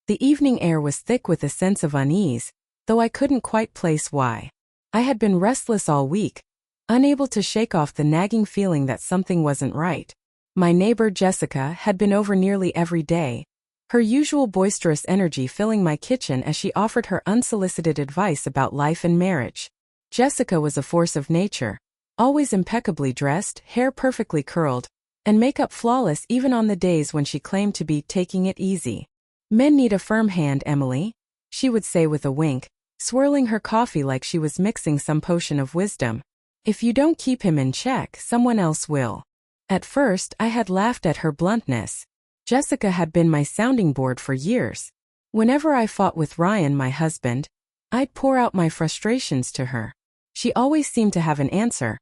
The evening air was thick with a sense of unease, though I couldn't quite place why. I had been restless all week, unable to shake off the nagging feeling that something wasn't right. My neighbor Jessica had been over nearly every day, her usual boisterous energy filling my kitchen as she offered her unsolicited advice about life and marriage. Jessica was a force of nature, always impeccably dressed, hair perfectly curled, and makeup flawless even on the days when she claimed to be taking it easy. "Men need a firm hand, Emily," she would say with a wink, swirling her coffee like she was mixing some potion of wisdom. "If you don't keep him in check, someone else will." At first, I had laughed at her bluntness. Jessica had been my sounding board for years. Whenever I fought with Ryan, my husband, I'd pour out my frustrations to her. She always seemed to have an answer,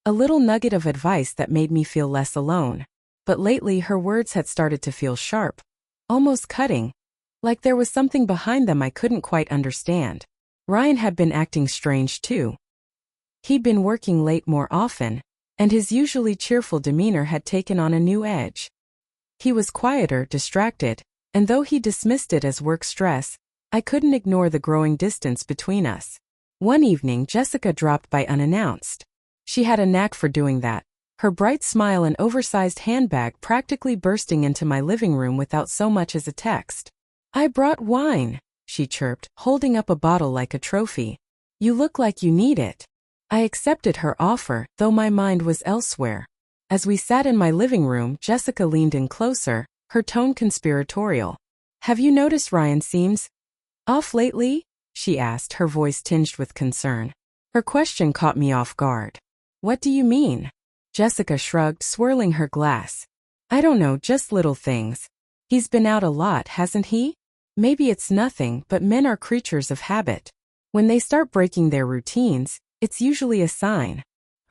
a little nugget of advice that made me feel less alone. But lately her words had started to feel sharp, almost cutting, like there was something behind them I couldn't quite understand. Ryan had been acting strange too. He'd been working late more often, and his usually cheerful demeanor had taken on a new edge. He was quieter, distracted, and though he dismissed it as work stress, I couldn't ignore the growing distance between us. One evening Jessica dropped by unannounced. She had a knack for doing that, her bright smile and oversized handbag practically bursting into my living room without so much as a text. "I brought wine," she chirped, holding up a bottle like a trophy. "You look like you need it." I accepted her offer, though my mind was elsewhere. As we sat in my living room, Jessica leaned in closer, her tone conspiratorial. "Have you noticed Ryan seems off lately?" she asked, her voice tinged with concern. Her question caught me off guard. "What do you mean?" Jessica shrugged, swirling her glass. "I don't know, just little things. He's been out a lot, hasn't he? Maybe it's nothing, but men are creatures of habit. When they start breaking their routines, it's usually a sign."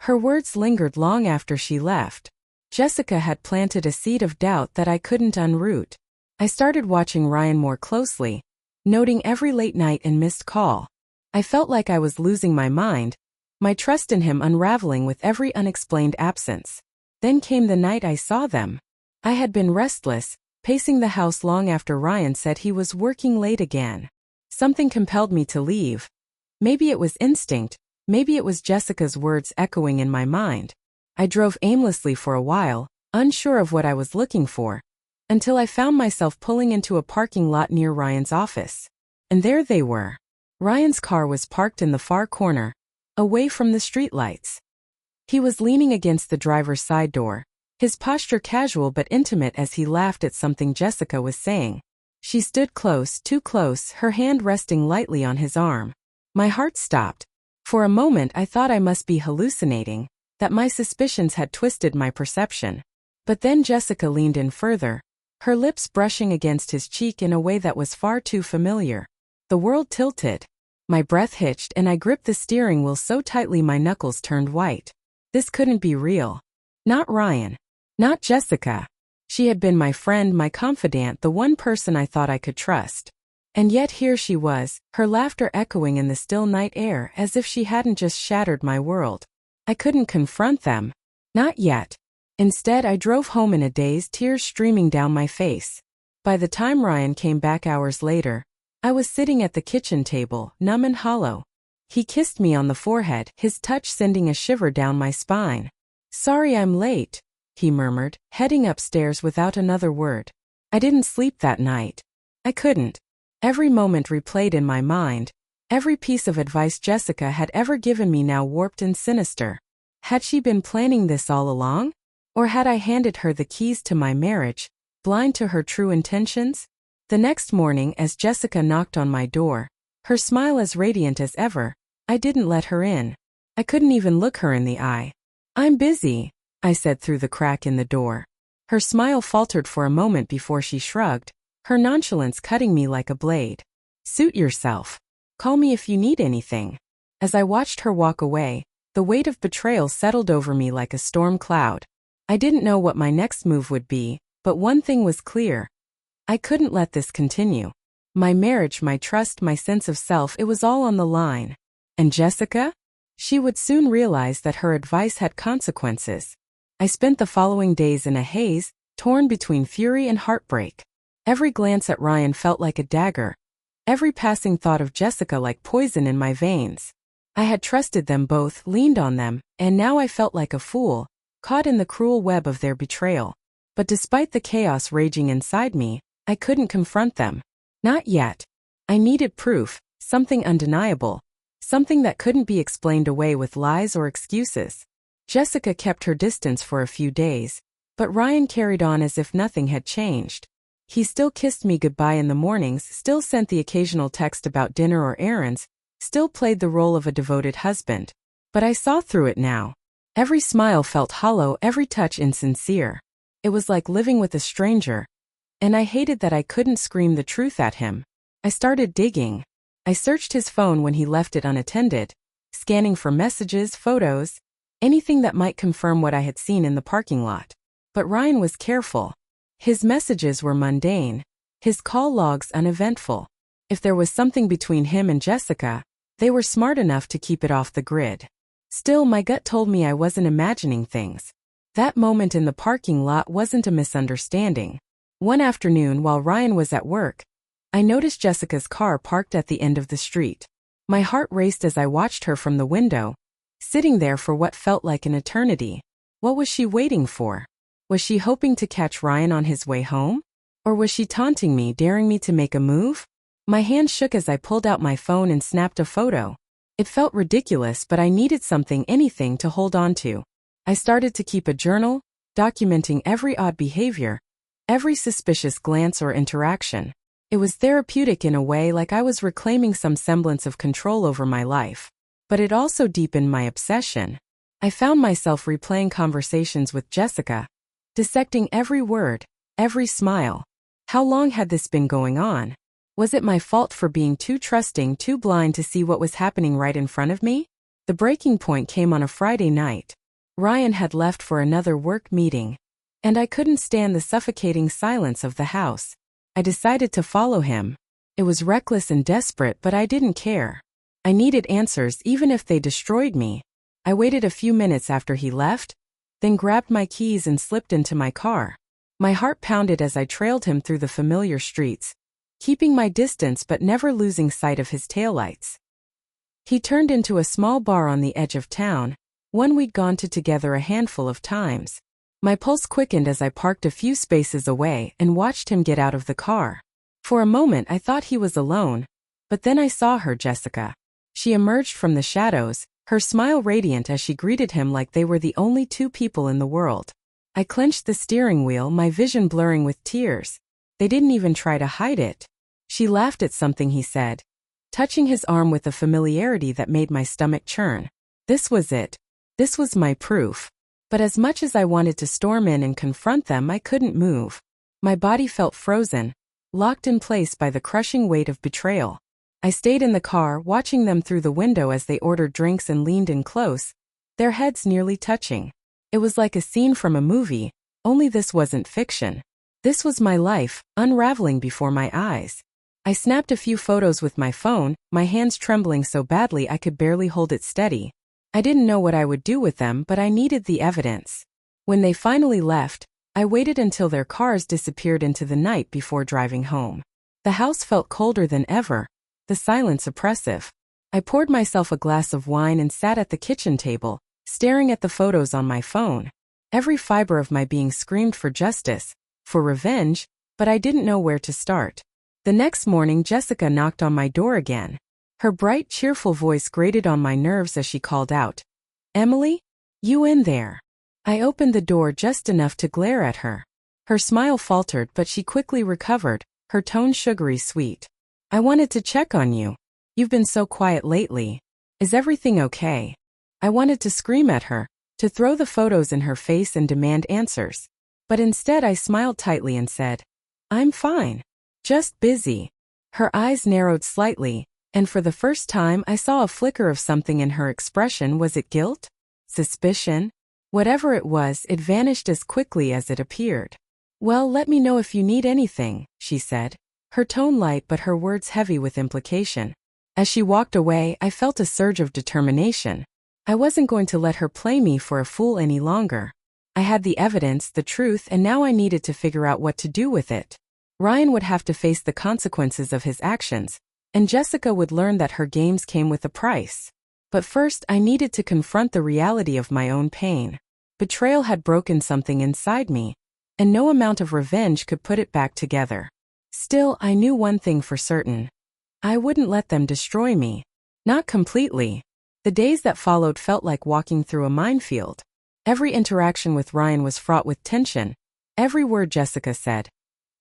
Her words lingered long after she left. Jessica had planted a seed of doubt that I couldn't unroot. I started watching Ryan more closely, noting every late night and missed call. I felt like I was losing my mind, my trust in him unraveling with every unexplained absence. Then came the night I saw them. I had been restless, pacing the house long after Ryan said he was working late again. Something compelled me to leave. Maybe it was instinct, maybe it was Jessica's words echoing in my mind. I drove aimlessly for a while, unsure of what I was looking for, until I found myself pulling into a parking lot near Ryan's office. And there they were. Ryan's car was parked in the far corner, away from the streetlights. He was leaning against the driver's side door, his posture casual but intimate as he laughed at something Jessica was saying. She stood close, too close, her hand resting lightly on his arm. My heart stopped. For a moment I thought I must be hallucinating, that my suspicions had twisted my perception. But then Jessica leaned in further, her lips brushing against his cheek in a way that was far too familiar. The world tilted. My breath hitched and I gripped the steering wheel so tightly my knuckles turned white. This couldn't be real. Not Ryan. Not Jessica. She had been my friend, my confidant, the one person I thought I could trust. And yet here she was, her laughter echoing in the still night air as if she hadn't just shattered my world. I couldn't confront them. Not yet. Instead, I drove home in a daze, tears streaming down my face. By the time Ryan came back hours later, I was sitting at the kitchen table, numb and hollow. He kissed me on the forehead, his touch sending a shiver down my spine. "Sorry I'm late," he murmured, heading upstairs without another word. I didn't sleep that night. I couldn't. Every moment replayed in my mind, every piece of advice Jessica had ever given me now warped and sinister. Had she been planning this all along? Or had I handed her the keys to my marriage, blind to her true intentions? The next morning, as Jessica knocked on my door, her smile as radiant as ever, I didn't let her in. I couldn't even look her in the eye. "I'm busy," I said through the crack in the door. Her smile faltered for a moment before she shrugged, her nonchalance cutting me like a blade. "Suit yourself. Call me if you need anything." As I watched her walk away, the weight of betrayal settled over me like a storm cloud. I didn't know what my next move would be, but one thing was clear. I couldn't let this continue. My marriage, my trust, my sense of self, it was all on the line. And Jessica? She would soon realize that her advice had consequences. I spent the following days in a haze, torn between fury and heartbreak. Every glance at Ryan felt like a dagger, every passing thought of Jessica like poison in my veins. I had trusted them both, leaned on them, and now I felt like a fool, caught in the cruel web of their betrayal. But despite the chaos raging inside me, I couldn't confront them. Not yet. I needed proof, something undeniable, something that couldn't be explained away with lies or excuses. Jessica kept her distance for a few days, but Ryan carried on as if nothing had changed. He still kissed me goodbye in the mornings, still sent the occasional text about dinner or errands, still played the role of a devoted husband. But I saw through it now. Every smile felt hollow, every touch insincere. It was like living with a stranger, and I hated that I couldn't scream the truth at him. I started digging. I searched his phone when he left it unattended, scanning for messages, photos, anything that might confirm what I had seen in the parking lot. But Ryan was careful. His messages were mundane, his call logs uneventful. If there was something between him and Jessica, they were smart enough to keep it off the grid. Still, my gut told me I wasn't imagining things. That moment in the parking lot wasn't a misunderstanding. One afternoon while Ryan was at work, I noticed Jessica's car parked at the end of the street. My heart raced as I watched her from the window, sitting there for what felt like an eternity. What was she waiting for? Was she hoping to catch Ryan on his way home? Or was she taunting me, daring me to make a move? My hand shook as I pulled out my phone and snapped a photo. It felt ridiculous, but I needed something, anything to hold on to. I started to keep a journal, documenting every odd behavior, every suspicious glance or interaction. It was therapeutic in a way, like I was reclaiming some semblance of control over my life. But it also deepened my obsession. I found myself replaying conversations with Jessica, dissecting every word, every smile. How long had this been going on? Was it my fault for being too trusting, too blind to see what was happening right in front of me? The breaking point came on a Friday night. Ryan had left for another work meeting, and I couldn't stand the suffocating silence of the house. I decided to follow him. It was reckless and desperate, but I didn't care. I needed answers, even if they destroyed me. I waited a few minutes after he left, then grabbed my keys and slipped into my car. My heart pounded as I trailed him through the familiar streets, keeping my distance but never losing sight of his taillights. He turned into a small bar on the edge of town, one we'd gone to together a handful of times. My pulse quickened as I parked a few spaces away and watched him get out of the car. For a moment I thought he was alone, but then I saw her, Jessica. She emerged from the shadows, her smile radiant as she greeted him like they were the only two people in the world. I clenched the steering wheel, my vision blurring with tears. They didn't even try to hide it. She laughed at something he said, touching his arm with a familiarity that made my stomach churn. This was it. This was my proof. But as much as I wanted to storm in and confront them, I couldn't move. My body felt frozen, locked in place by the crushing weight of betrayal. I stayed in the car, watching them through the window as they ordered drinks and leaned in close, their heads nearly touching. It was like a scene from a movie, only this wasn't fiction. This was my life, unraveling before my eyes. I snapped a few photos with my phone, my hands trembling so badly I could barely hold it steady. I didn't know what I would do with them, but I needed the evidence. When they finally left, I waited until their cars disappeared into the night before driving home. The house felt colder than ever, the silence oppressive. I poured myself a glass of wine and sat at the kitchen table, staring at the photos on my phone. Every fiber of my being screamed for justice, for revenge, but I didn't know where to start. The next morning, Jessica knocked on my door again. Her bright, cheerful voice grated on my nerves as she called out, "Emily? You in there?" I opened the door just enough to glare at her. Her smile faltered, but she quickly recovered, her tone sugary sweet. "I wanted to check on you. You've been so quiet lately. Is everything okay?" I wanted to scream at her, to throw the photos in her face and demand answers. But instead I smiled tightly and said, "I'm fine. Just busy." Her eyes narrowed slightly, and for the first time I saw a flicker of something in her expression. Was it guilt? Suspicion? Whatever it was, it vanished as quickly as it appeared. "Well, let me know if you need anything," she said, her tone light but her words heavy with implication. As she walked away, I felt a surge of determination. I wasn't going to let her play me for a fool any longer. I had the evidence, the truth, and now I needed to figure out what to do with it. Ryan would have to face the consequences of his actions, and Jessica would learn that her games came with a price. But first, I needed to confront the reality of my own pain. Betrayal had broken something inside me, and no amount of revenge could put it back together. Still, I knew one thing for certain. I wouldn't let them destroy me. Not completely. The days that followed felt like walking through a minefield. Every interaction with Ryan was fraught with tension. Every word Jessica said,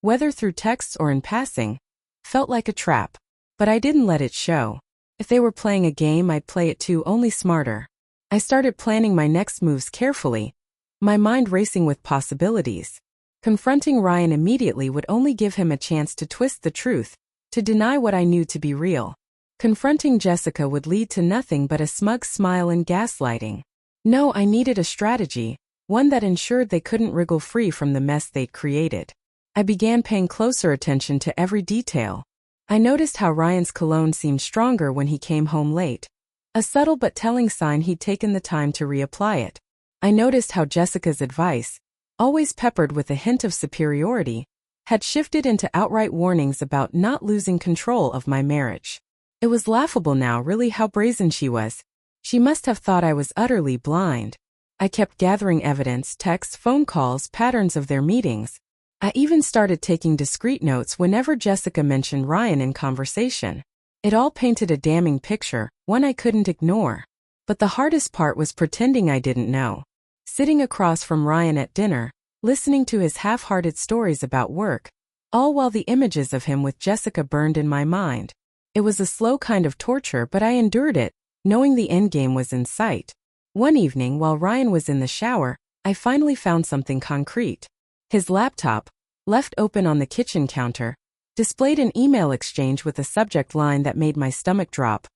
whether through texts or in passing, felt like a trap. But I didn't let it show. If they were playing a game, I'd play it too, only smarter. I started planning my next moves carefully, my mind racing with possibilities. Confronting Ryan immediately would only give him a chance to twist the truth, to deny what I knew to be real. Confronting Jessica would lead to nothing but a smug smile and gaslighting. No, I needed a strategy, one that ensured they couldn't wriggle free from the mess they'd created. I began paying closer attention to every detail. I noticed how Ryan's cologne seemed stronger when he came home late, a subtle but telling sign he'd taken the time to reapply it. I noticed how Jessica's advice, always peppered with a hint of superiority, had shifted into outright warnings about not losing control of my marriage. It was laughable now, really, how brazen she was. She must have thought I was utterly blind. I kept gathering evidence, texts, phone calls, patterns of their meetings. I even started taking discreet notes whenever Jessica mentioned Ryan in conversation. It all painted a damning picture, one I couldn't ignore. But the hardest part was pretending I didn't know. Sitting across from Ryan at dinner, listening to his half-hearted stories about work, all while the images of him with Jessica burned in my mind. It was a slow kind of torture, but I endured it, knowing the endgame was in sight. One evening, while Ryan was in the shower, I finally found something concrete. His laptop, left open on the kitchen counter, displayed an email exchange with a subject line that made my stomach drop.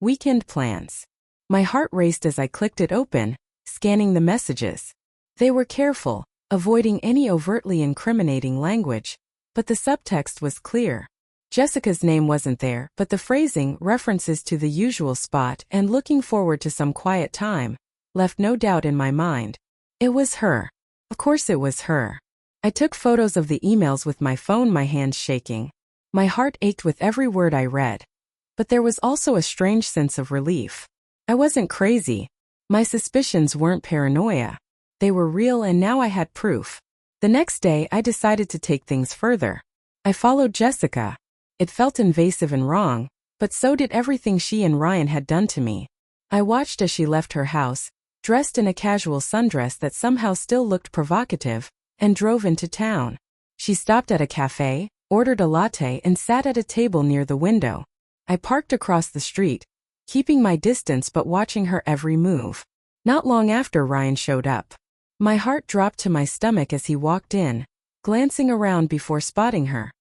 Weekend plans. My heart raced as I clicked it open, scanning the messages. They were careful, avoiding any overtly incriminating language, but the subtext was clear. Jessica's name wasn't there, but the phrasing, references to the usual spot and looking forward to some quiet time, left no doubt in my mind. It was her. Of course it was her. I took photos of the emails with my phone, my hands shaking. My heart ached with every word I read. But there was also a strange sense of relief. I wasn't crazy. My suspicions weren't paranoia. They were real, and now I had proof. The next day, I decided to take things further. I followed Jessica. It felt invasive and wrong, but so did everything she and Ryan had done to me. I watched as she left her house, dressed in a casual sundress that somehow still looked provocative, and drove into town. She stopped at a cafe, ordered a latte, and sat at a table near the window. I parked across the street, keeping my distance but watching her every move. Not long after, Ryan showed up. My heart dropped to my stomach as he walked in, glancing around before spotting her.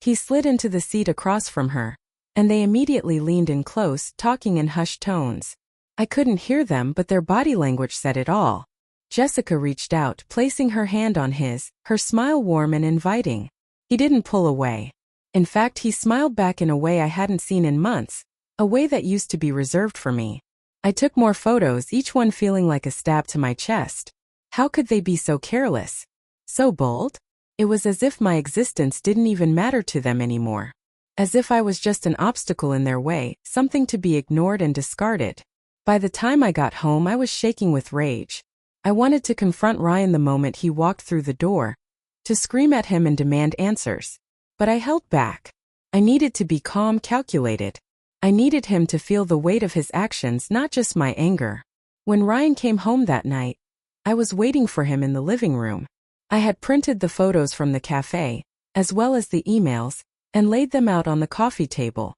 He slid into the seat across from her, and they immediately leaned in close, talking in hushed tones. I couldn't hear them, but their body language said it all. Jessica reached out, placing her hand on his, her smile warm and inviting. He didn't pull away. In fact, he smiled back in a way I hadn't seen in months, a way that used to be reserved for me. I took more photos, each one feeling like a stab to my chest. How could they be so careless? So bold? It was as if my existence didn't even matter to them anymore. As if I was just an obstacle in their way, something to be ignored and discarded. By the time I got home, I was shaking with rage. I wanted to confront Ryan the moment he walked through the door, to scream at him and demand answers. But I held back. I needed to be calm, calculated. I needed him to feel the weight of his actions, not just my anger. When Ryan came home that night, I was waiting for him in the living room. I had printed the photos from the cafe, as well as the emails, and laid them out on the coffee table.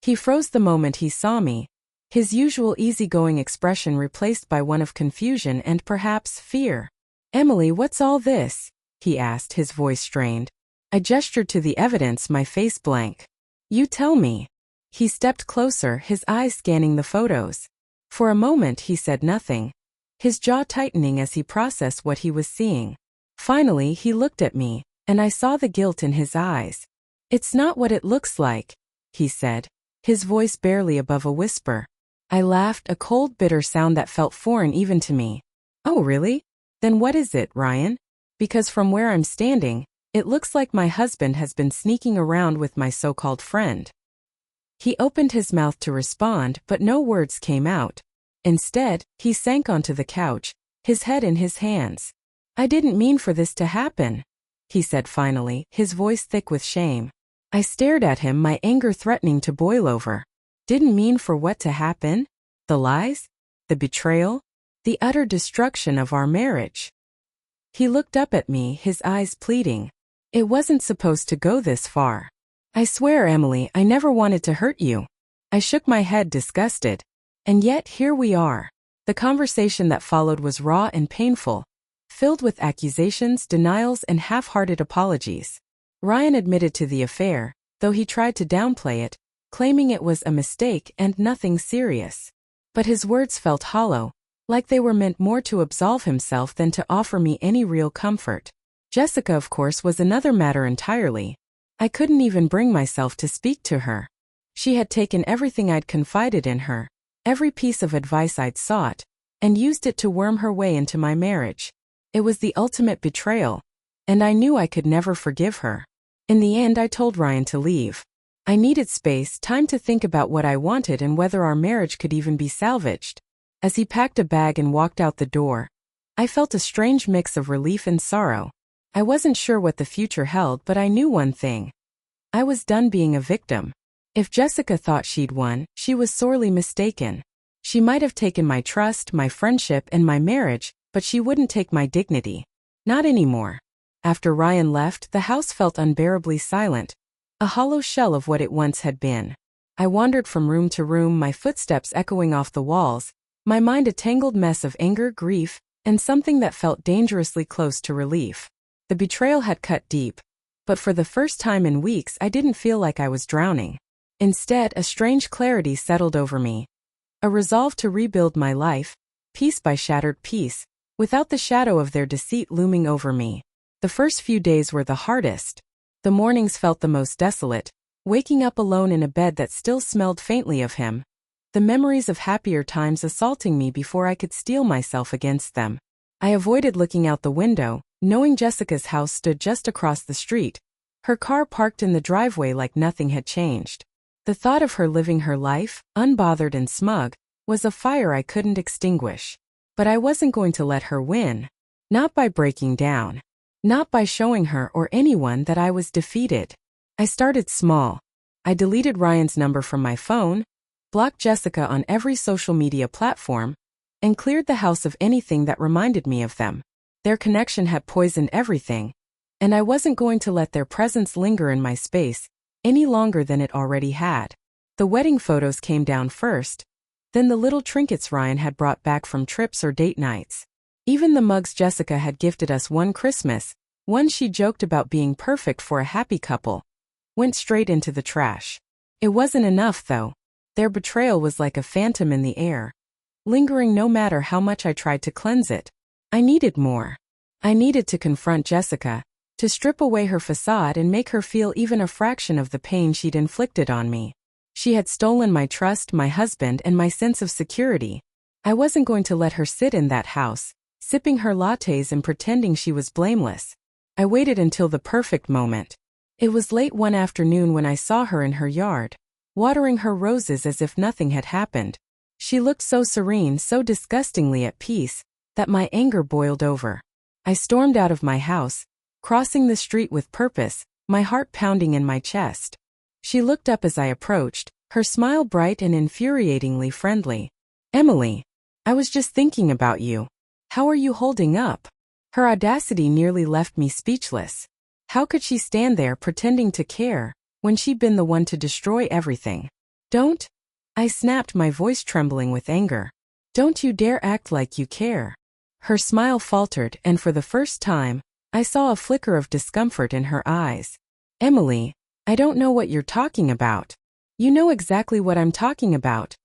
He froze the moment he saw me, his usual easygoing expression replaced by one of confusion and perhaps fear. "Emily, what's all this?" he asked, his voice strained. I gestured to the evidence, my face blank. "You tell me." He stepped closer, his eyes scanning the photos. For a moment he said nothing, his jaw tightening as he processed what he was seeing. Finally he looked at me, and I saw the guilt in his eyes. "It's not what it looks like," he said, his voice barely above a whisper. I laughed, a cold, bitter sound that felt foreign even to me. "Oh really? Then what is it, Ryan?" Because from where I'm standing, It looks like my husband has been sneaking around with my so-called friend." He opened his mouth to respond, but no words came out. Instead, he sank onto the couch, his head in his hands. "I didn't mean for this to happen," he said finally, his voice thick with shame. I stared at him, my anger threatening to boil over. Didn't mean for what to happen? The lies? The betrayal? The utter destruction of our marriage? He looked up at me, his eyes pleading. "It wasn't supposed to go this far. I swear, Emily, I never wanted to hurt you." I shook my head, disgusted. And yet, here we are. The conversation that followed was raw and painful, filled with accusations, denials, and half-hearted apologies. Ryan admitted to the affair, though he tried to downplay it, claiming it was a mistake and nothing serious. But his words felt hollow, like they were meant more to absolve himself than to offer me any real comfort. Jessica, of course, was another matter entirely. I couldn't even bring myself to speak to her. She had taken everything I'd confided in her, every piece of advice I'd sought, and used it to worm her way into my marriage. It was the ultimate betrayal, and I knew I could never forgive her. In the end, I told Ryan to leave. I needed space, time to think about what I wanted and whether our marriage could even be salvaged. As he packed a bag and walked out the door, I felt a strange mix of relief and sorrow. I wasn't sure what the future held, but I knew one thing. I was done being a victim. If Jessica thought she'd won, she was sorely mistaken. She might have taken my trust, my friendship, and my marriage, but she wouldn't take my dignity. Not anymore. After Ryan left, the house felt unbearably silent, a hollow shell of what it once had been. I wandered from room to room, my footsteps echoing off the walls, my mind a tangled mess of anger, grief, and something that felt dangerously close to relief. The betrayal had cut deep, but for the first time in weeks I didn't feel like I was drowning. Instead, a strange clarity settled over me. A resolve to rebuild my life, piece by shattered piece, without the shadow of their deceit looming over me. The first few days were the hardest. The mornings felt the most desolate, waking up alone in a bed that still smelled faintly of him. The memories of happier times assaulting me before I could steel myself against them. I avoided looking out the window, knowing Jessica's house stood just across the street, her car parked in the driveway like nothing had changed. The thought of her living her life, unbothered and smug, was a fire I couldn't extinguish. But I wasn't going to let her win. Not by breaking down. Not by showing her or anyone that I was defeated. I started small. I deleted Ryan's number from my phone, blocked Jessica on every social media platform, and cleared the house of anything that reminded me of them. Their connection had poisoned everything, and I wasn't going to let their presence linger in my space any longer than it already had. The wedding photos came down first, then the little trinkets Ryan had brought back from trips or date nights. Even the mugs Jessica had gifted us one Christmas, one she joked about being perfect for a happy couple, went straight into the trash. It wasn't enough, though. Their betrayal was like a phantom in the air, lingering no matter how much I tried to cleanse it. I needed more. I needed to confront Jessica, to strip away her facade and make her feel even a fraction of the pain she'd inflicted on me. She had stolen my trust, my husband, and my sense of security. I wasn't going to let her sit in that house, sipping her lattes and pretending she was blameless. I waited until the perfect moment. It was late one afternoon when I saw her in her yard, watering her roses as if nothing had happened. She looked so serene, so disgustingly at peace, that my anger boiled over. I stormed out of my house, crossing the street with purpose, my heart pounding in my chest. She looked up as I approached, her smile bright and infuriatingly friendly. "Emily, I was just thinking about you. How are you holding up?" Her audacity nearly left me speechless. How could she stand there pretending to care, when she'd been the one to destroy everything? "Don't," I snapped, my voice trembling with anger. "Don't you dare act like you care." Her smile faltered, and for the first time, I saw a flicker of discomfort in her eyes. "Emily, I don't know what you're talking about." "You know exactly what I'm talking about,"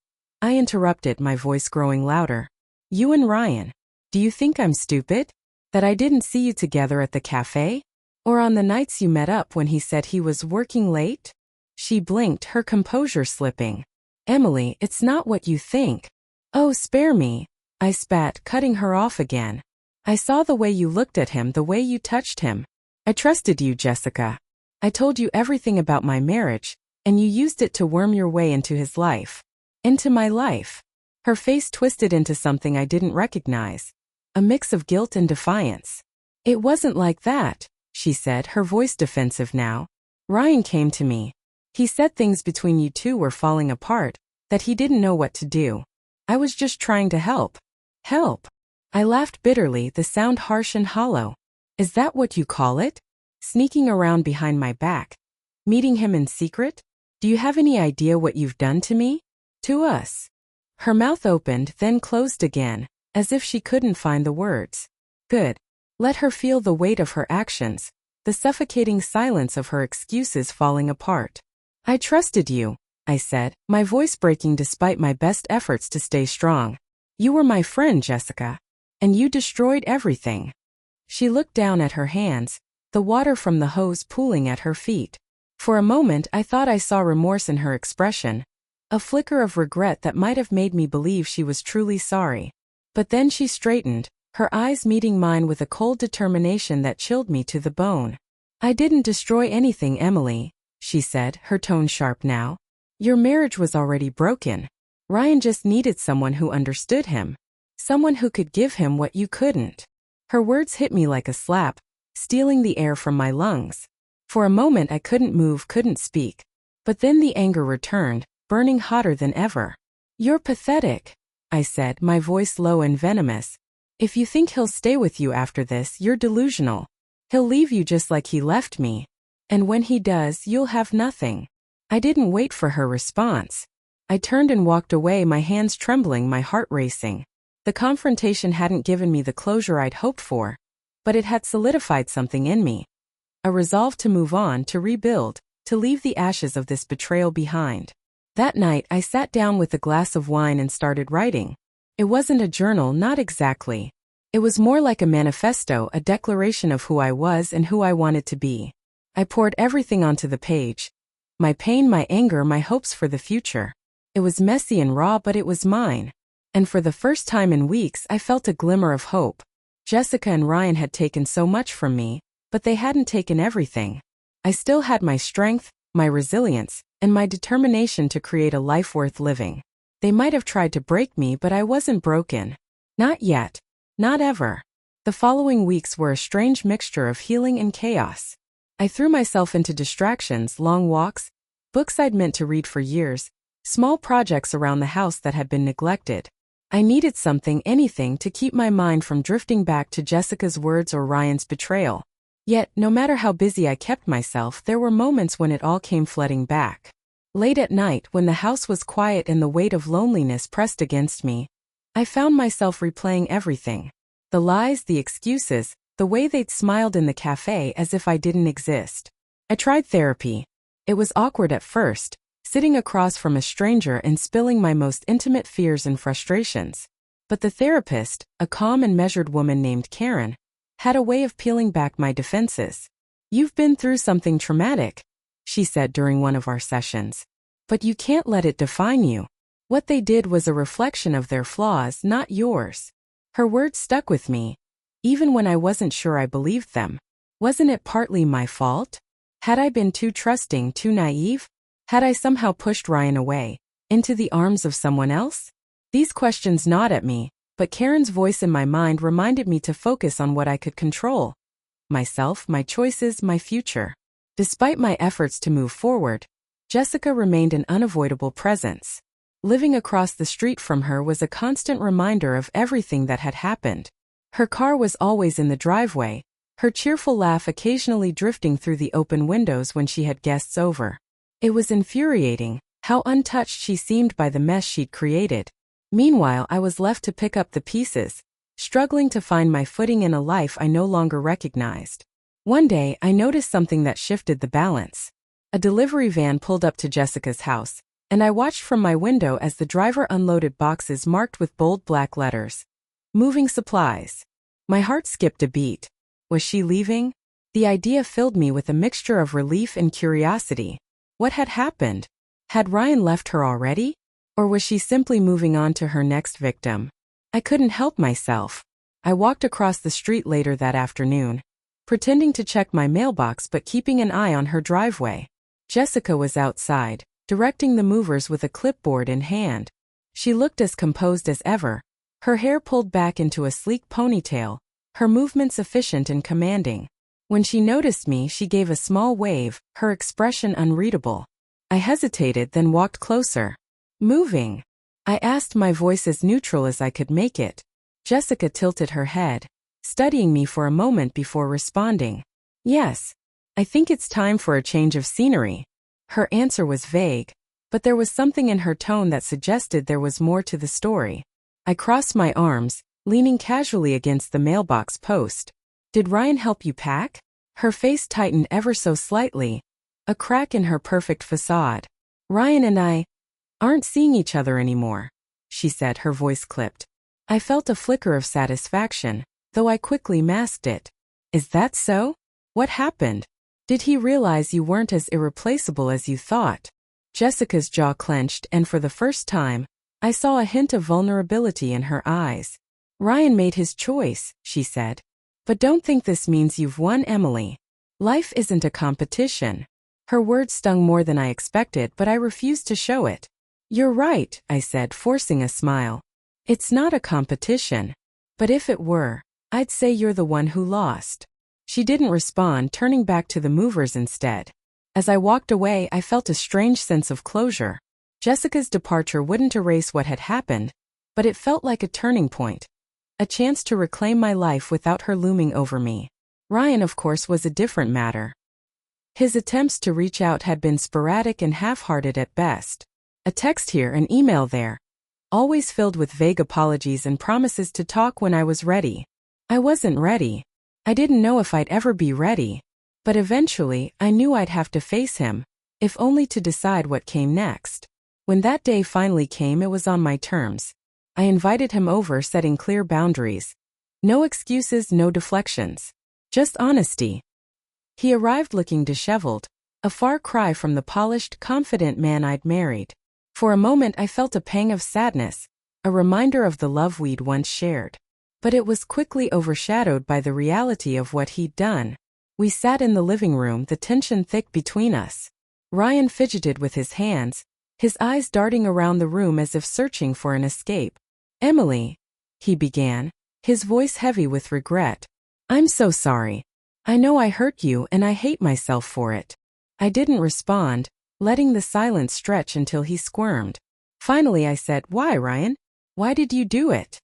I interrupted, my voice growing louder. "You and Ryan. Do you think I'm stupid? That I didn't see you together at the cafe? Or on the nights you met up when he said he was working late?" She blinked, her composure slipping. "Emily, it's not what you think." "Oh, spare me," I spat, cutting her off again. "I saw the way you looked at him, the way you touched him. I trusted you, Jessica. I told you everything about my marriage, and you used it to worm your way into his life. Into my life. Her face twisted into something I didn't recognize. A mix of guilt and defiance. It wasn't like that, she said, her voice defensive now. Ryan came to me. He said things between you two were falling apart, that he didn't know what to do. I was just trying to help. Help. I laughed bitterly, the sound harsh and hollow. Is that what you call it? Sneaking around behind my back. Meeting him in secret? Do you have any idea what you've done to me? To us. Her mouth opened, then closed again, as if she couldn't find the words. Good. Let her feel the weight of her actions, the suffocating silence of her excuses falling apart. I trusted you, I said, my voice breaking despite my best efforts to stay strong. You were my friend, Jessica. And you destroyed everything. She looked down at her hands, the water from the hose pooling at her feet. For a moment I thought I saw remorse in her expression, a flicker of regret that might have made me believe she was truly sorry. But then she straightened, her eyes meeting mine with a cold determination that chilled me to the bone. I didn't destroy anything, Emily, she said, her tone sharp now. Your marriage was already broken. Ryan just needed someone who understood him. Someone who could give him what you couldn't. Her words hit me like a slap, stealing the air from my lungs. For a moment I couldn't move, couldn't speak. But then the anger returned, burning hotter than ever. You're pathetic, I said, my voice low and venomous. If you think he'll stay with you after this, you're delusional. He'll leave you just like he left me. And when he does, you'll have nothing. I didn't wait for her response. I turned and walked away, my hands trembling, my heart racing. The confrontation hadn't given me the closure I'd hoped for, but it had solidified something in me. A resolve to move on, to rebuild, to leave the ashes of this betrayal behind. That night I sat down with a glass of wine and started writing. It wasn't a journal, not exactly. It was more like a manifesto, a declaration of who I was and who I wanted to be. I poured everything onto the page. My pain, my anger, my hopes for the future. It was messy and raw, but it was mine. And for the first time in weeks I felt a glimmer of hope. Jessica and Ryan had taken so much from me, but they hadn't taken everything. I still had my strength, my resilience, and my determination to create a life worth living. They might have tried to break me, but I wasn't broken. Not yet. Not ever. The following weeks were a strange mixture of healing and chaos. I threw myself into distractions, long walks, books I'd meant to read for years, small projects around the house that had been neglected. I needed something, anything, to keep my mind from drifting back to Jessica's words or Ryan's betrayal. Yet, no matter how busy I kept myself, there were moments when it all came flooding back. Late at night, when the house was quiet and the weight of loneliness pressed against me, I found myself replaying everything. The lies, the excuses, the way they'd smiled in the cafe as if I didn't exist. I tried therapy. It was awkward at first, sitting across from a stranger and spilling my most intimate fears and frustrations. But the therapist, a calm and measured woman named Karen, had a way of peeling back my defenses. You've been through something traumatic, she said during one of our sessions. But you can't let it define you. What they did was a reflection of their flaws, not yours. Her words stuck with me, even when I wasn't sure I believed them. Wasn't it partly my fault? Had I been too trusting, too naive? Had I somehow pushed Ryan away, into the arms of someone else? These questions gnawed at me, but Karen's voice in my mind reminded me to focus on what I could control. Myself, my choices, my future. Despite my efforts to move forward, Jessica remained an unavoidable presence. Living across the street from her was a constant reminder of everything that had happened. Her car was always in the driveway, her cheerful laugh occasionally drifting through the open windows when she had guests over. It was infuriating, how untouched she seemed by the mess she'd created. Meanwhile, I was left to pick up the pieces, struggling to find my footing in a life I no longer recognized. One day, I noticed something that shifted the balance. A delivery van pulled up to Jessica's house, and I watched from my window as the driver unloaded boxes marked with bold black letters. Moving supplies. My heart skipped a beat. Was she leaving? The idea filled me with a mixture of relief and curiosity. What had happened? Had Ryan left her already? Or was she simply moving on to her next victim? I couldn't help myself. I walked across the street later that afternoon, pretending to check my mailbox but keeping an eye on her driveway. Jessica was outside, directing the movers with a clipboard in hand. She looked as composed as ever, her hair pulled back into a sleek ponytail, her movements efficient and commanding. When she noticed me, she gave a small wave, her expression unreadable. I hesitated, then walked closer. "Moving?" I asked, my voice as neutral as I could make it. Jessica tilted her head, studying me for a moment before responding. "Yes. I think it's time for a change of scenery." Her answer was vague, but there was something in her tone that suggested there was more to the story. I crossed my arms, leaning casually against the mailbox post. "Did Ryan help you pack?" Her face tightened ever so slightly, a crack in her perfect facade. "Ryan and I aren't seeing each other anymore," she said, her voice clipped. I felt a flicker of satisfaction, though I quickly masked it. "Is that so? What happened? Did he realize you weren't as irreplaceable as you thought?" Jessica's jaw clenched, and for the first time, I saw a hint of vulnerability in her eyes. "Ryan made his choice," she said. "But don't think this means you've won, Emily. Life isn't a competition." Her words stung more than I expected, but I refused to show it. "You're right," I said, forcing a smile. "It's not a competition. But if it were, I'd say you're the one who lost." She didn't respond, turning back to the movers instead. As I walked away, I felt a strange sense of closure. Jessica's departure wouldn't erase what had happened, but it felt like a turning point. A chance to reclaim my life without her looming over me. Ryan, of course, was a different matter. His attempts to reach out had been sporadic and half-hearted at best. A text here, an email there, always filled with vague apologies and promises to talk when I was ready. I wasn't ready. I didn't know if I'd ever be ready. But eventually, I knew I'd have to face him, if only to decide what came next. When that day finally came, it was on my terms. I invited him over, setting clear boundaries. No excuses, no deflections. Just honesty. He arrived looking disheveled, a far cry from the polished, confident man I'd married. For a moment I felt a pang of sadness, a reminder of the love we'd once shared. But it was quickly overshadowed by the reality of what he'd done. We sat in the living room, the tension thick between us. Ryan fidgeted with his hands, his eyes darting around the room as if searching for an escape. "Emily," he began, his voice heavy with regret. "I'm so sorry. I know I hurt you and I hate myself for it." I didn't respond, letting the silence stretch until he squirmed. Finally I said, "Why, Ryan? Why did you do it?"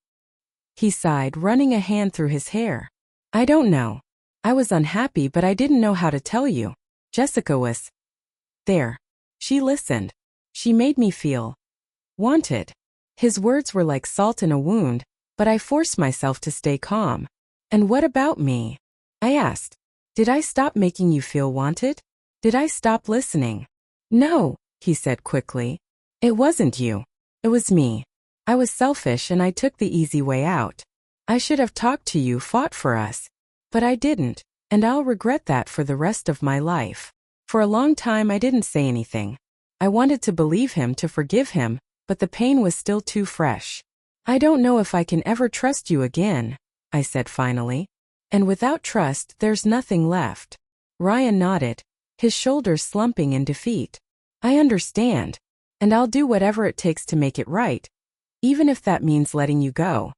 He sighed, running a hand through his hair. "I don't know. I was unhappy, but I didn't know how to tell you. Jessica was there. She listened. She made me feel wanted." His words were like salt in a wound, but I forced myself to stay calm. "And what about me?" I asked. "Did I stop making you feel wanted? Did I stop listening?" "No," he said quickly. "It wasn't you. It was me. I was selfish and I took the easy way out. I should have talked to you, fought for us. But I didn't, and I'll regret that for the rest of my life." For a long time I didn't say anything. I wanted to believe him, to forgive him, but the pain was still too fresh. "I don't know if I can ever trust you again," I said finally. "And without trust, there's nothing left." Ryan nodded, his shoulders slumping in defeat. "I understand. And I'll do whatever it takes to make it right, even if that means letting you go."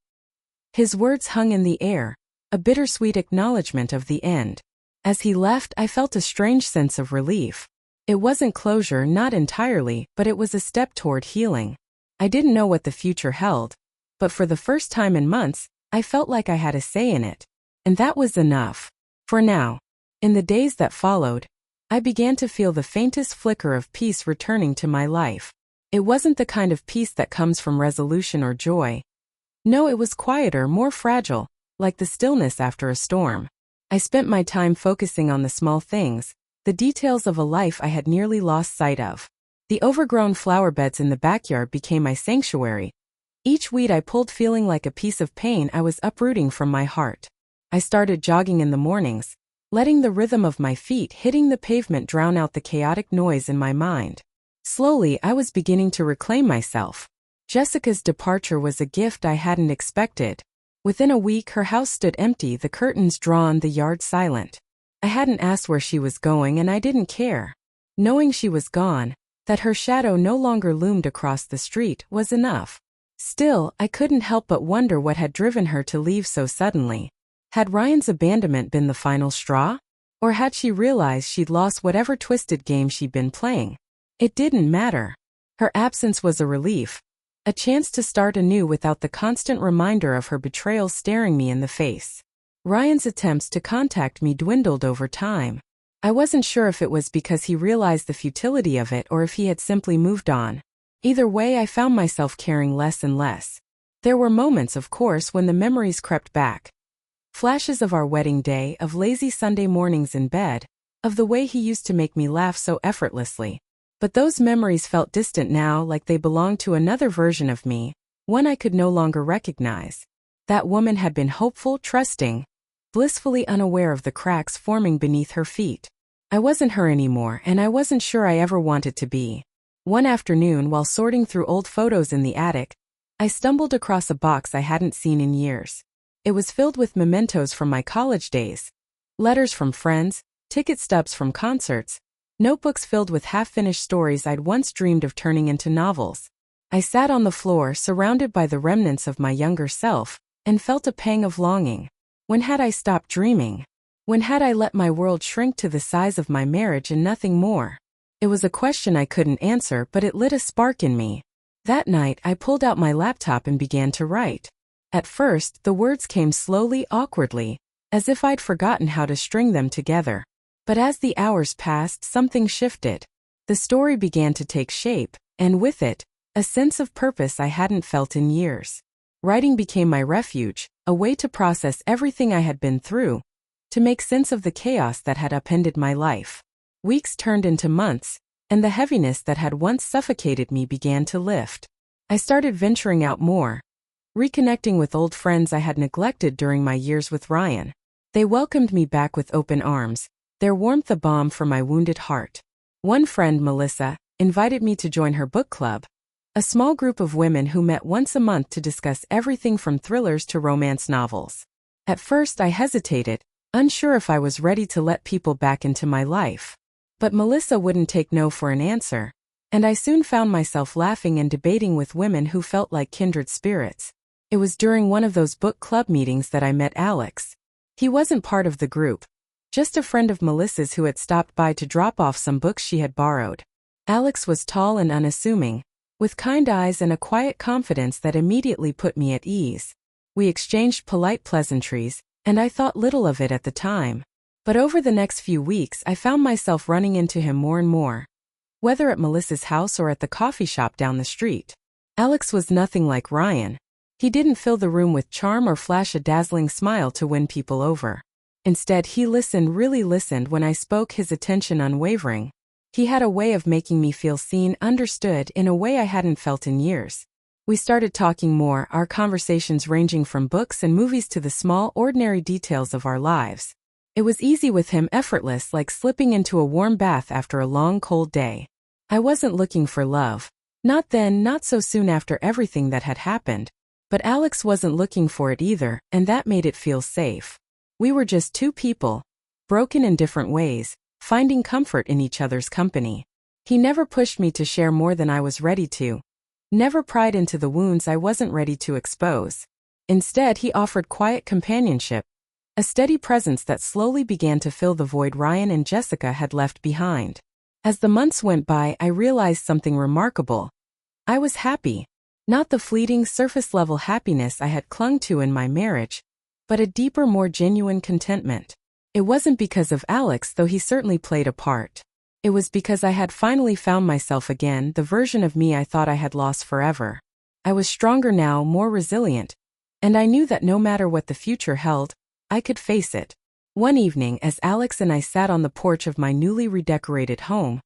His words hung in the air, a bittersweet acknowledgement of the end. As he left, I felt a strange sense of relief. It wasn't closure, not entirely, but it was a step toward healing. I didn't know what the future held, but for the first time in months, I felt like I had a say in it. And that was enough. For now. In the days that followed, I began to feel the faintest flicker of peace returning to my life. It wasn't the kind of peace that comes from resolution or joy. No, it was quieter, more fragile, like the stillness after a storm. I spent my time focusing on the small things, the details of a life I had nearly lost sight of. The overgrown flower beds in the backyard became my sanctuary, each weed I pulled feeling like a piece of pain I was uprooting from my heart. I started jogging in the mornings, letting the rhythm of my feet hitting the pavement drown out the chaotic noise in my mind. Slowly, I was beginning to reclaim myself. Jessica's departure was a gift I hadn't expected, Within a week, her house stood empty, the curtains drawn, the yard silent. I hadn't asked where she was going, and I didn't care. Knowing she was gone, that her shadow no longer loomed across the street, was enough. Still, I couldn't help but wonder what had driven her to leave so suddenly. Had Ryan's abandonment been the final straw? Or had she realized she'd lost whatever twisted game she'd been playing? It didn't matter. Her absence was a relief. A chance to start anew without the constant reminder of her betrayal staring me in the face. Ryan's attempts to contact me dwindled over time. I wasn't sure if it was because he realized the futility of it or if he had simply moved on. Either way, I found myself caring less and less. There were moments, of course, when the memories crept back. Flashes of our wedding day, of lazy Sunday mornings in bed, of the way he used to make me laugh so effortlessly. But those memories felt distant now, like they belonged to another version of me, one I could no longer recognize. That woman had been hopeful, trusting, blissfully unaware of the cracks forming beneath her feet. I wasn't her anymore, and I wasn't sure I ever wanted to be. One afternoon, while sorting through old photos in the attic, I stumbled across a box I hadn't seen in years. It was filled with mementos from my college days. Letters from friends, ticket stubs from concerts, notebooks filled with half-finished stories I'd once dreamed of turning into novels. I sat on the floor, surrounded by the remnants of my younger self, and felt a pang of longing. When had I stopped dreaming? When had I let my world shrink to the size of my marriage and nothing more? It was a question I couldn't answer, but it lit a spark in me. That night, I pulled out my laptop and began to write. At first, the words came slowly, awkwardly, as if I'd forgotten how to string them together. But as the hours passed, something shifted. The story began to take shape, and with it, a sense of purpose I hadn't felt in years. Writing became my refuge, a way to process everything I had been through, to make sense of the chaos that had upended my life. Weeks turned into months, and the heaviness that had once suffocated me began to lift. I started venturing out more, reconnecting with old friends I had neglected during my years with Ryan. They welcomed me back with open arms, their warmth a balm for my wounded heart. One friend, Melissa, invited me to join her book club, a small group of women who met once a month to discuss everything from thrillers to romance novels. At first, I hesitated, unsure if I was ready to let people back into my life. But Melissa wouldn't take no for an answer, and I soon found myself laughing and debating with women who felt like kindred spirits. It was during one of those book club meetings that I met Alex. He wasn't part of the group, just a friend of Melissa's who had stopped by to drop off some books she had borrowed. Alex was tall and unassuming, with kind eyes and a quiet confidence that immediately put me at ease. We exchanged polite pleasantries, and I thought little of it at the time. But over the next few weeks, I found myself running into him more and more. Whether at Melissa's house or at the coffee shop down the street. Alex was nothing like Ryan. He didn't fill the room with charm or flash a dazzling smile to win people over. Instead, he listened, really listened when I spoke, his attention unwavering. He had a way of making me feel seen, understood, in a way I hadn't felt in years. We started talking more, our conversations ranging from books and movies to the small, ordinary details of our lives. It was easy with him, effortless, like slipping into a warm bath after a long, cold day. I wasn't looking for love. Not then, not so soon after everything that had happened. But Alex wasn't looking for it either, and that made it feel safe. We were just two people, broken in different ways, finding comfort in each other's company. He never pushed me to share more than I was ready to. Never pried into the wounds I wasn't ready to expose. Instead, he offered quiet companionship, a steady presence that slowly began to fill the void Ryan and Jessica had left behind. As the months went by, I realized something remarkable. I was happy. Not the fleeting, surface-level happiness I had clung to in my marriage, but a deeper, more genuine contentment. It wasn't because of Alex, though he certainly played a part. It was because I had finally found myself again, the version of me I thought I had lost forever. I was stronger now, more resilient, and I knew that no matter what the future held, I could face it. One evening, as Alex and I sat on the porch of my newly redecorated home,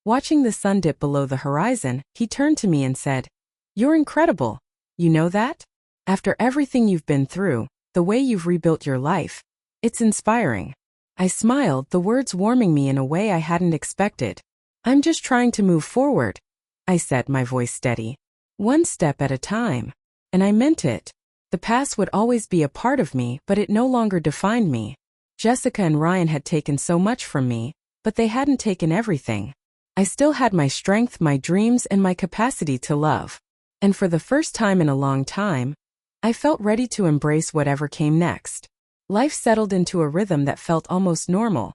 watching the sun dip below the horizon, he turned to me and said, "You're incredible. You know that? After everything you've been through, the way you've rebuilt your life, it's inspiring." I smiled, the words warming me in a way I hadn't expected. "I'm just trying to move forward," I said, my voice steady. "One step at a time." And I meant it. The past would always be a part of me, but it no longer defined me. Jessica and Ryan had taken so much from me, but they hadn't taken everything. I still had my strength, my dreams, and my capacity to love. And for the first time in a long time, I felt ready to embrace whatever came next. Life settled into a rhythm that felt almost normal,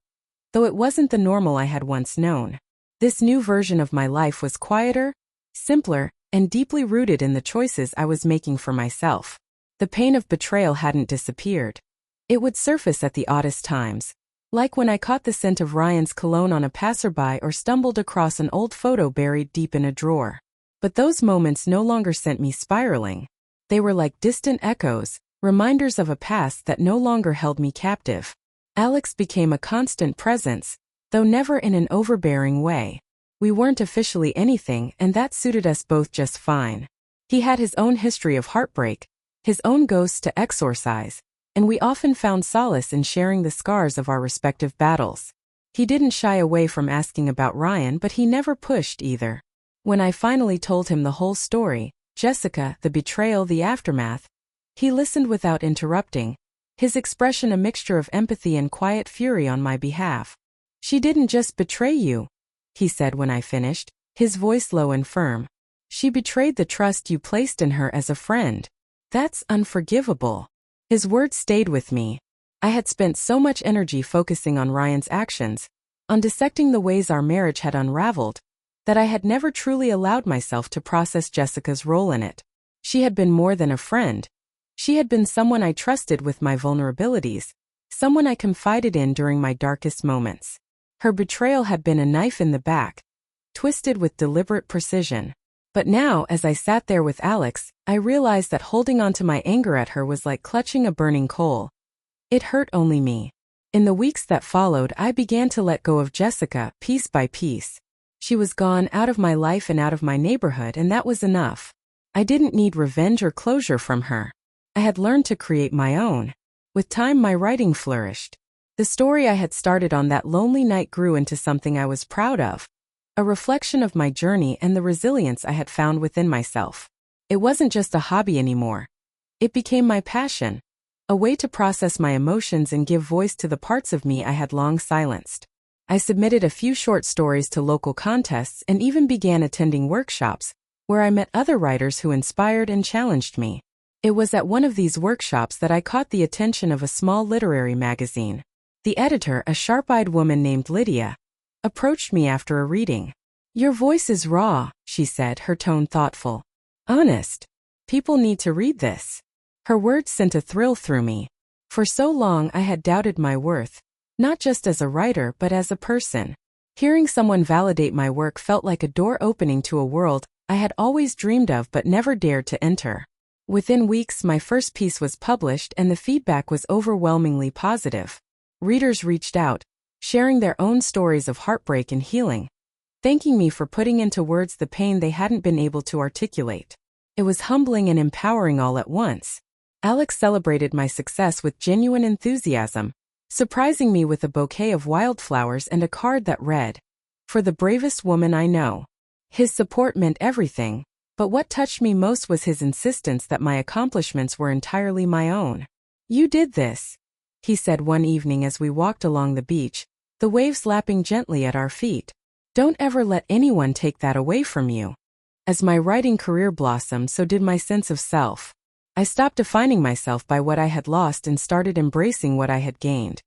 though it wasn't the normal I had once known. This new version of my life was quieter, simpler, and deeply rooted in the choices I was making for myself. The pain of betrayal hadn't disappeared. It would surface at the oddest times, like when I caught the scent of Ryan's cologne on a passerby or stumbled across an old photo buried deep in a drawer. But those moments no longer sent me spiraling. They were like distant echoes, reminders of a past that no longer held me captive. Alex became a constant presence, though never in an overbearing way. We weren't officially anything, and that suited us both just fine. He had his own history of heartbreak, his own ghosts to exorcise, and we often found solace in sharing the scars of our respective battles. He didn't shy away from asking about Ryan, but he never pushed either. When I finally told him the whole story, Jessica, the betrayal, the aftermath, he listened without interrupting, his expression a mixture of empathy and quiet fury on my behalf. "She didn't just betray you," he said when I finished, his voice low and firm. "She betrayed the trust you placed in her as a friend. That's unforgivable." His words stayed with me. I had spent so much energy focusing on Ryan's actions, on dissecting the ways our marriage had unraveled, that I had never truly allowed myself to process Jessica's role in it. She had been more than a friend. She had been someone I trusted with my vulnerabilities, someone I confided in during my darkest moments. Her betrayal had been a knife in the back, twisted with deliberate precision. But now, as I sat there with Alex, I realized that holding on to my anger at her was like clutching a burning coal. It hurt only me. In the weeks that followed, I began to let go of Jessica, piece by piece. She was gone, out of my life and out of my neighborhood, and that was enough. I didn't need revenge or closure from her. I had learned to create my own. With time, my writing flourished. The story I had started on that lonely night grew into something I was proud of, a reflection of my journey and the resilience I had found within myself. It wasn't just a hobby anymore. It became my passion, a way to process my emotions and give voice to the parts of me I had long silenced. I submitted a few short stories to local contests and even began attending workshops, where I met other writers who inspired and challenged me. It was at one of these workshops that I caught the attention of a small literary magazine. The editor, a sharp-eyed woman named Lydia, approached me after a reading. "Your voice is raw," she said, her tone thoughtful. "Honest. People need to read this." Her words sent a thrill through me. For so long I had doubted my worth, not just as a writer but as a person. Hearing someone validate my work felt like a door opening to a world I had always dreamed of but never dared to enter. Within weeks, my first piece was published and the feedback was overwhelmingly positive. Readers reached out, sharing their own stories of heartbreak and healing, thanking me for putting into words the pain they hadn't been able to articulate. It was humbling and empowering all at once. Alex celebrated my success with genuine enthusiasm, surprising me with a bouquet of wildflowers and a card that read, "For the bravest woman I know." His support meant everything, but what touched me most was his insistence that my accomplishments were entirely my own. "You did this," he said one evening as we walked along the beach, the waves lapping gently at our feet. "Don't ever let anyone take that away from you." As my writing career blossomed, so did my sense of self. I stopped defining myself by what I had lost and started embracing what I had gained.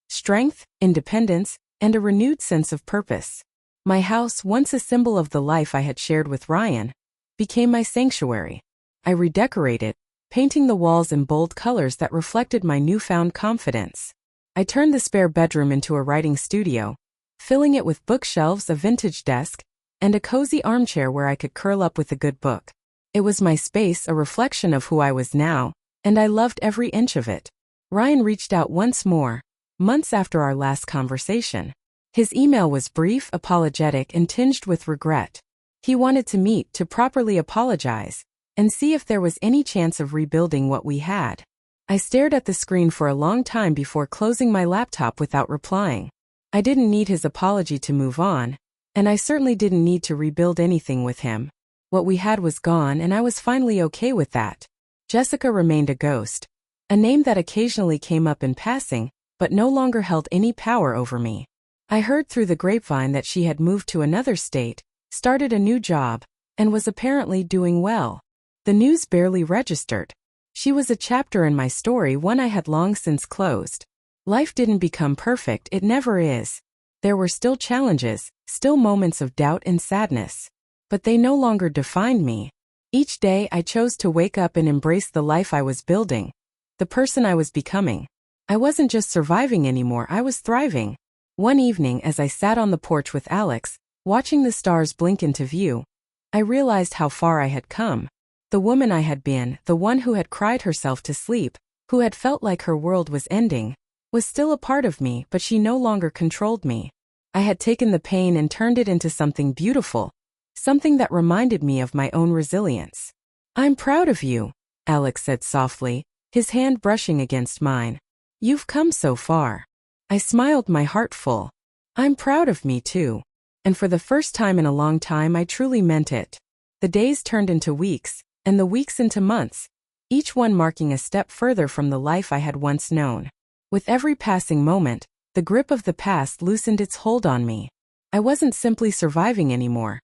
Strength, independence, and a renewed sense of purpose. My house, once a symbol of the life I had shared with Ryan, became my sanctuary. I redecorated, painting the walls in bold colors that reflected my newfound confidence. I turned the spare bedroom into a writing studio, filling it with bookshelves, a vintage desk, and a cozy armchair where I could curl up with a good book. It was my space, a reflection of who I was now, and I loved every inch of it. Ryan reached out once more, months after our last conversation. His email was brief, apologetic, and tinged with regret. He wanted to meet, to properly apologize, and see if there was any chance of rebuilding what we had. I stared at the screen for a long time before closing my laptop without replying. I didn't need his apology to move on, and I certainly didn't need to rebuild anything with him. What we had was gone, and I was finally okay with that. Jessica remained a ghost, a name that occasionally came up in passing, but no longer held any power over me. I heard through the grapevine that she had moved to another state, started a new job, and was apparently doing well. The news barely registered. She was a chapter in my story, one I had long since closed. Life didn't become perfect, it never is. There were still challenges, still moments of doubt and sadness. But they no longer defined me. Each day I chose to wake up and embrace the life I was building, the person I was becoming. I wasn't just surviving anymore, I was thriving. One evening, as I sat on the porch with Alex, watching the stars blink into view, I realized how far I had come. The woman I had been, the one who had cried herself to sleep, who had felt like her world was ending, was still a part of me, but she no longer controlled me. I had taken the pain and turned it into something beautiful, something that reminded me of my own resilience. "I'm proud of you," Alex said softly, his hand brushing against mine. "You've come so far." I smiled, my heart full. "I'm proud of me too." And for the first time in a long time, I truly meant it. The days turned into weeks, and the weeks into months, each one marking a step further from the life I had once known. With every passing moment, the grip of the past loosened its hold on me. I wasn't simply surviving anymore.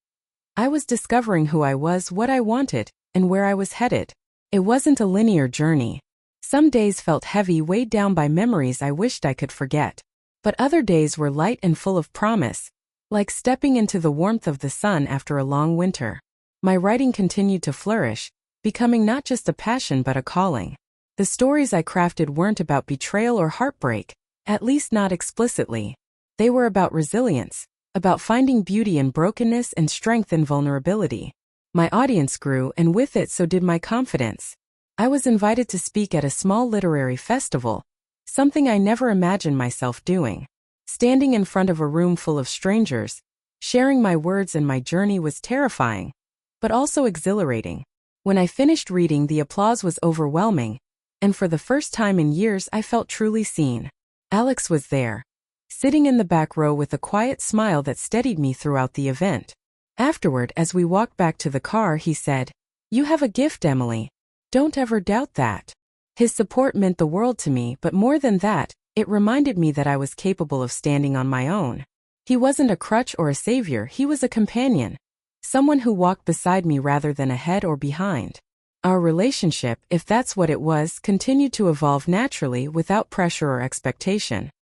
I was discovering who I was, what I wanted, and where I was headed. It wasn't a linear journey. Some days felt heavy, weighed down by memories I wished I could forget. But other days were light and full of promise, like stepping into the warmth of the sun after a long winter. My writing continued to flourish, becoming not just a passion but a calling. The stories I crafted weren't about betrayal or heartbreak, at least not explicitly. They were about resilience, about finding beauty in brokenness and strength in vulnerability. My audience grew, and with it so did my confidence. I was invited to speak at a small literary festival, something I never imagined myself doing. Standing in front of a room full of strangers, sharing my words and my journey was terrifying, but also exhilarating. When I finished reading, the applause was overwhelming, and for the first time in years I felt truly seen. Alex was there, sitting in the back row with a quiet smile that steadied me throughout the event. Afterward, as we walked back to the car, he said, "You have a gift, Emily. Don't ever doubt that." His support meant the world to me, but more than that, it reminded me that I was capable of standing on my own. He wasn't a crutch or a savior, he was a companion. Someone who walked beside me rather than ahead or behind. Our relationship, if that's what it was, continued to evolve naturally without pressure or expectation.